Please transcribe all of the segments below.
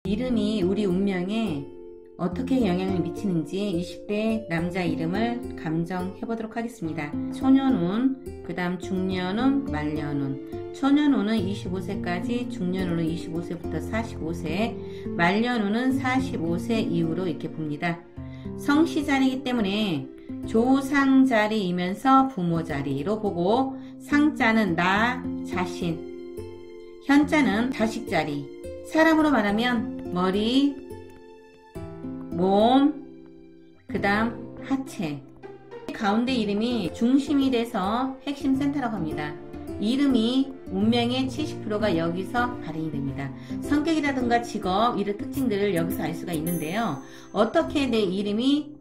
이름이 우리 운명에 어떻게 영향을 미치는지 20대 남자 이름을 감정해 보도록 하겠습니다. 초년운, 그 다음 중년운, 말년운. 초년운은 25세까지, 중년운은 25세부터 45세, 말년운은 45세 이후로 이렇게 봅니다. 성씨자리이기 때문에 조상자리이면서 부모자리로 보고, 상자는 나 자신, 현자는 자식자리. 사람으로 말하면 머리, 몸, 그 다음 하체. 가운데 이름이 중심이 돼서 핵심 센터라고 합니다. 이름이 운명의 70%가 여기서 발현이 됩니다. 성격이라든가 직업, 이런 특징들을 여기서 알 수가 있는데요. 어떻게 내 이름이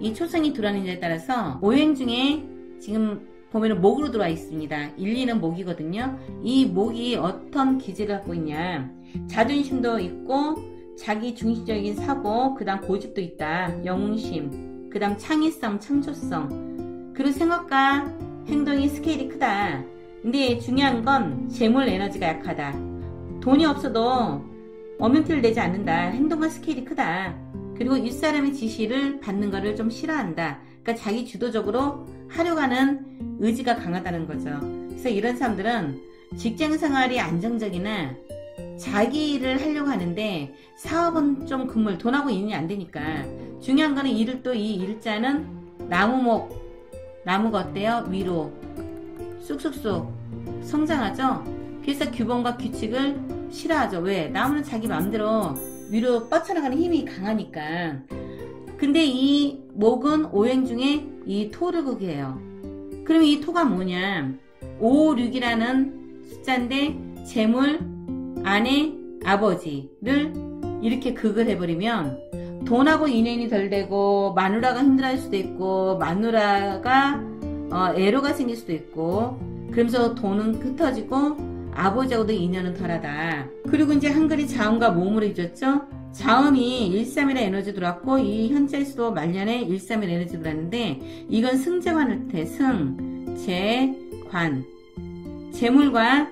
이 초성이 들어가는지에 따라서 오행 중에 지금 보면은 목으로 들어와 있습니다. 1, 2는 목이거든요. 이 목이 어떤 기질을 갖고 있냐. 자존심도 있고, 자기 중심적인 사고, 그 다음 고집도 있다. 영웅심, 그 다음 창의성, 창조성, 그리고 생각과 행동이 스케일이 크다. 근데 중요한 건 재물 에너지가 약하다. 돈이 없어도 엄연티를 내지 않는다. 행동과 스케일이 크다. 그리고 윗사람의 지시를 받는 것을 좀 싫어한다. 그러니까 자기 주도적으로 하려고 하는 의지가 강하다는 거죠. 그래서 이런 사람들은 직장 생활이 안정적이나 자기 일을 하려고 하는데 사업은 좀 금물, 돈하고 인연이 안 되니까. 중요한 거는 일을 또 이 일자는 나무목, 나무가 어때요? 위로 쑥쑥쑥 성장하죠. 그래서 규범과 규칙을 싫어하죠. 왜? 나무는 자기 마음대로 위로 뻗쳐나가는 힘이 강하니까. 근데 이 목은 오행 중에 이 토를 극해요. 그럼 이 토가 뭐냐? 5, 6이라는 숫자인데 재물, 아내, 아버지를 이렇게 극을 해버리면 돈하고 인연이 덜 되고, 마누라가 힘들어할 수도 있고, 마누라가 애로가 생길 수도 있고, 그러면서 돈은 흩어지고 아버지하고도 인연은 덜하다. 그리고 이제 한글이 자음과 모음으로 이루어졌죠. 자음이 131의 에너지 들어왔고, 이 현재에서도 말년에 131 에너지 들어왔는데, 이건 승재관을 때 승, 재, 관, 재물과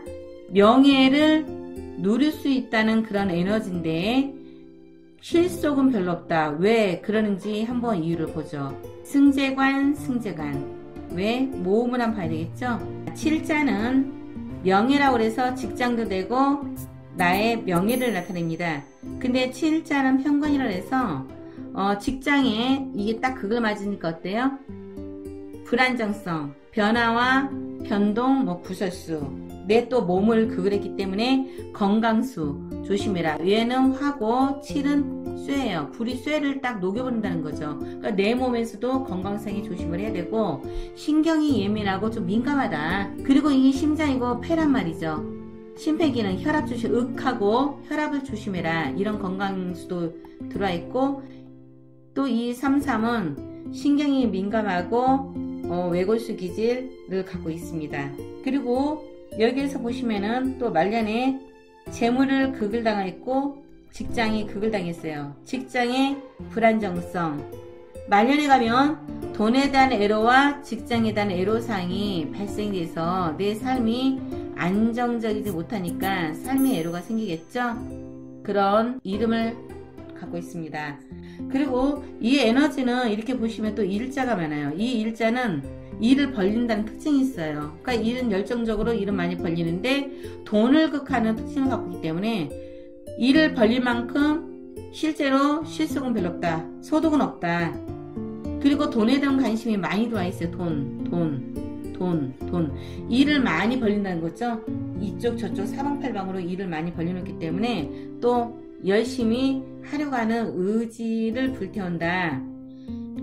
명예를 누릴 수 있다는 그런 에너지인데 실속은 별로 없다. 왜 그러는지 한번 이유를 보죠. 승재관, 승재관. 왜? 모음을 한번 봐야 되겠죠. 7자는 명예라고 해서 직장도 되고 나의 명예를 나타냅니다. 근데 7자는 편관이라 해서 직장에 이게 딱 그걸 맞으니까 어때요? 불안정성, 변화와 변동, 구설수. 내 또 몸을 그걸 했기 때문에 건강수 조심해라. 얘는 화고 7은 쇠예요. 불이 쇠를 딱 녹여버린다는 거죠. 그러니까 내 몸에서도 건강상에 조심을 해야 되고, 신경이 예민하고 좀 민감하다. 그리고 이 심장이고 폐란 말이죠. 심폐기는 혈압 조심, 윽하고 혈압을 조심해라. 이런 건강수도 들어와 있고, 또 이 33은 신경이 민감하고 외골수 기질을 갖고 있습니다. 그리고 여기에서 보시면은 또 말년에 재물을 극을 당했고 직장이 극을 당했어요. 직장의 불안정성. 말년에 가면 돈에 대한 애로와 직장에 대한 애로사항이 발생돼서 내 삶이 안정적이지 못하니까 삶의 애로가 생기겠죠. 그런 이름을 갖고 있습니다. 그리고 이 에너지는 이렇게 보시면 또 일자가 많아요. 이 일자는 일을 벌린다는 특징이 있어요. 그러니까 일은 열정적으로 일은 많이 벌리는데 돈을 극하는 특징을 갖고 있기 때문에 일을 벌릴 만큼 실제로 실속은 별로 없다. 소득은 없다. 그리고 돈에 대한 관심이 많이 들어와 있어요. 돈. 일을 많이 벌린다는 거죠. 이쪽 저쪽 사방팔방으로 일을 많이 벌려놓기 때문에 또 열심히 하려고 하는 의지를 불태운다.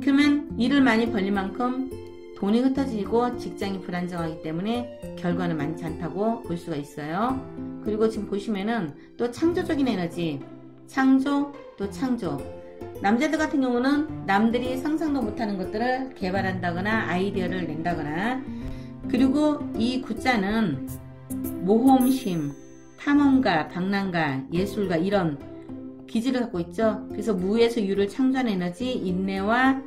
그러면 일을 많이 벌릴 만큼 돈이 흩어지고 직장이 불안정하기 때문에 결과는 많지 않다고 볼 수가 있어요. 그리고 지금 보시면은 또 창조적인 에너지, 창조, 또 창조. 남자들 같은 경우는 남들이 상상도 못하는 것들을 개발한다거나 아이디어를 낸다거나, 그리고 이 구자는 모험심, 탐험가, 방랑가, 예술가 이런 기질을 갖고 있죠. 그래서 무에서 유를 창조하는 에너지, 인내와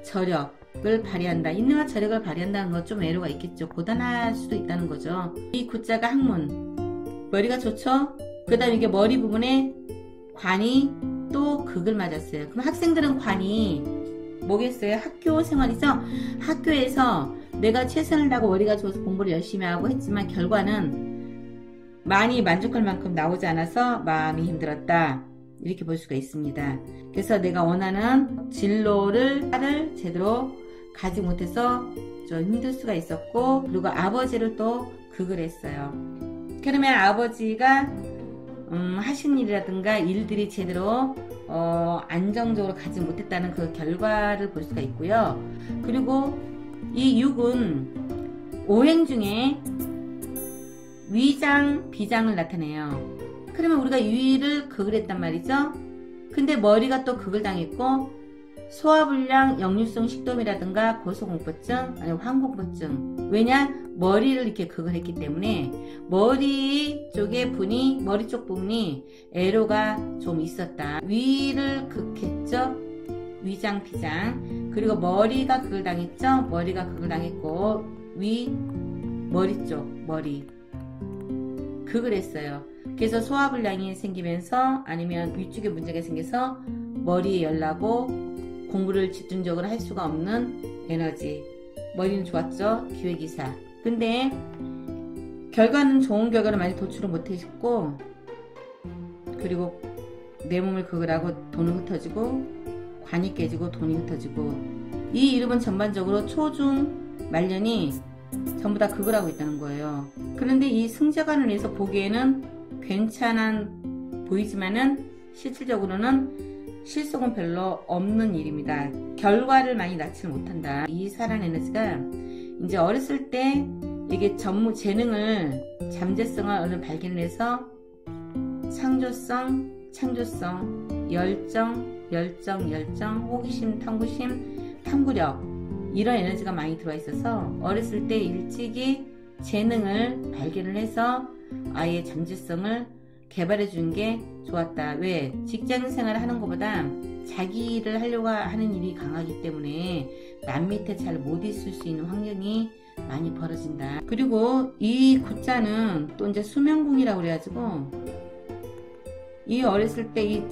저력을 발휘한다. 인내와 저력을 발휘한다는 건 좀 애로가 있겠죠. 고단할 수도 있다는 거죠. 이 구자가 학문, 머리가 좋죠. 그 다음 이게 머리 부분에 관이 또 극을 맞았어요. 그럼 학생들은 관이 뭐겠어요? 학교 생활이죠? 학교에서 내가 최선을 다하고 머리가 좋아서 공부를 열심히 하고 했지만 결과는 많이 만족할 만큼 나오지 않아서 마음이 힘들었다. 이렇게 볼 수가 있습니다. 그래서 내가 원하는 진로를 제대로 가지 못해서 좀 힘들 수가 있었고, 그리고 아버지를 또 극을 했어요. 그러면 아버지가 하신 일이라든가 일들이 제대로 안정적으로 가지 못했다는 그 결과를 볼 수가 있고요. 그리고 이 6은 오행 중에 위장, 비장을 나타내요. 그러면 우리가 위를 극을 했단 말이죠. 근데 머리가 또 극을 당했고, 소화불량, 역류성 식도염이라든가 고소공포증, 아니 황공포증. 왜냐? 머리를 이렇게 극을 했기 때문에 머리 쪽의 분이, 머리 쪽 부분이 애로가 좀 있었다. 위를 극했죠. 위장, 비장. 그리고 머리가 극을 당했죠. 머리가 극을 당했고, 머리 쪽, 머리 극을 했어요. 그래서 소화불량이 생기면서, 아니면 위쪽에 문제가 생겨서 머리에 열나고 공부를 집중적으로 할 수가 없는 에너지. 머리는 좋았죠. 기회기사. 근데 결과는 좋은 결과를 많이 도출을 못했고, 그리고 내 몸을 극을 하고 돈은 흩어지고, 관이 깨지고 돈이 흩어지고, 이 이름은 전반적으로 초중 말년이 전부 다 극을 하고 있다는 거예요. 그런데 이 승자관을 해서 보기에는 괜찮아 보이지만은 실질적으로는 실속은 별로 없는 일입니다. 결과를 많이 낳지를 못한다. 이 살한 에너지가 이제 어렸을 때 이게 재능을, 잠재성을 어느 발견해서 창조성, 열정, 호기심, 탐구력, 이런 에너지가 많이 들어와 있어서 어렸을 때 일찍이 재능을 발견을 해서 아이의 잠재성을 개발해 준 게 좋았다. 왜? 직장 생활을 하는 것보다 자기 일을 하려고 하는 일이 강하기 때문에 남 밑에 잘 못 있을 수 있는 환경이 많이 벌어진다. 그리고 이 구자는 또 이제 수명궁이라고 그래가지고, 이 어렸을 때 이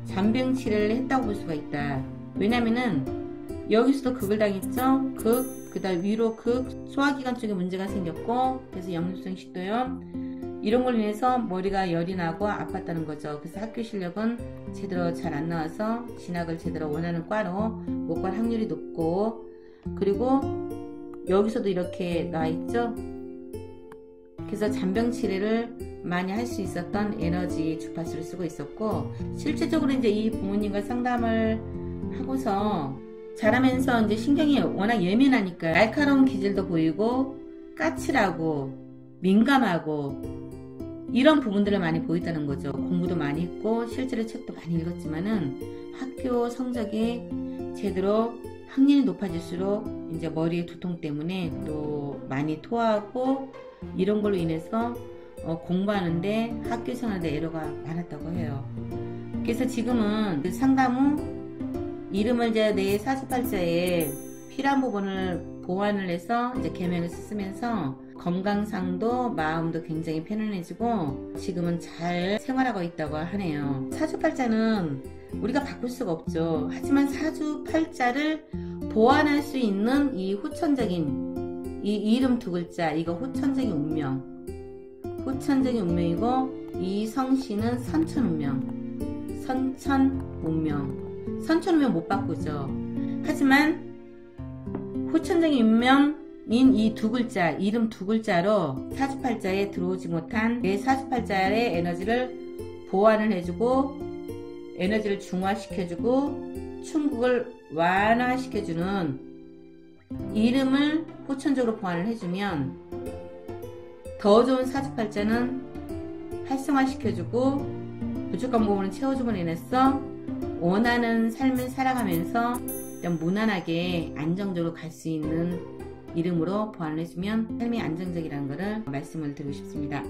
잔병치레를 했다고 볼 수가 있다. 왜냐면은 여기서도 극을 당했죠. 그 다음 위로 소화기관 쪽에 문제가 생겼고, 그래서 역류성 식도염 이런 걸로 인해서 머리가 열이 나고 아팠다는 거죠. 그래서 학교 실력은 제대로 잘 안 나와서 진학을 제대로 원하는 과로 못 갈 확률이 높고, 그리고 여기서도 이렇게 나와 있죠. 그래서 잔병 치레를 많이 할 수 있었던 에너지 주파수를 쓰고 있었고, 실제적으로 이제 이 부모님과 상담을 하고서 자라면서 이제 신경이 워낙 예민하니까 날카로운 기질도 보이고 까칠하고 민감하고 이런 부분들을 많이 보였다는 거죠. 공부도 많이 했고 실제로 책도 많이 읽었지만은 학교 성적이 제대로 학년이 높아질수록 이제 머리의 두통 때문에 또 많이 토하고 이런 걸로 인해서 공부하는데 학교 생활에 에러가 많았다고 해요. 그래서 지금은 그 상담 후 이름을 이제 내 사주팔자에 필요한 부분을 보완을 해서 이제 계명을 쓰면서 건강상도 마음도 굉장히 편안해지고 지금은 잘 생활하고 있다고 하네요. 사주팔자는 우리가 바꿀 수가 없죠. 하지만 사주팔자를 보완할 수 있는 이 후천적인 이 이름 두 글자, 이거 후천적인 운명이고, 이 성씨는 선천운명. 선천운명 못 바꾸죠. 하지만 후천적인 운명인 이 두 글자, 이름 두 글자로 사주팔자에 들어오지 못한 내 사주팔자의 에너지를 보완을 해주고 에너지를 중화시켜주고 충국을 완화시켜주는 이름을 후천적으로 보완을 해주면 더 좋은 사주팔자는 활성화시켜주고 부족한 부분을 채워줌으로 인해서 원하는 삶을 살아가면서 좀 무난하게 안정적으로 갈 수 있는 이름으로 보완을 해주면 삶이 안정적이라는 것을 말씀을 드리고 싶습니다.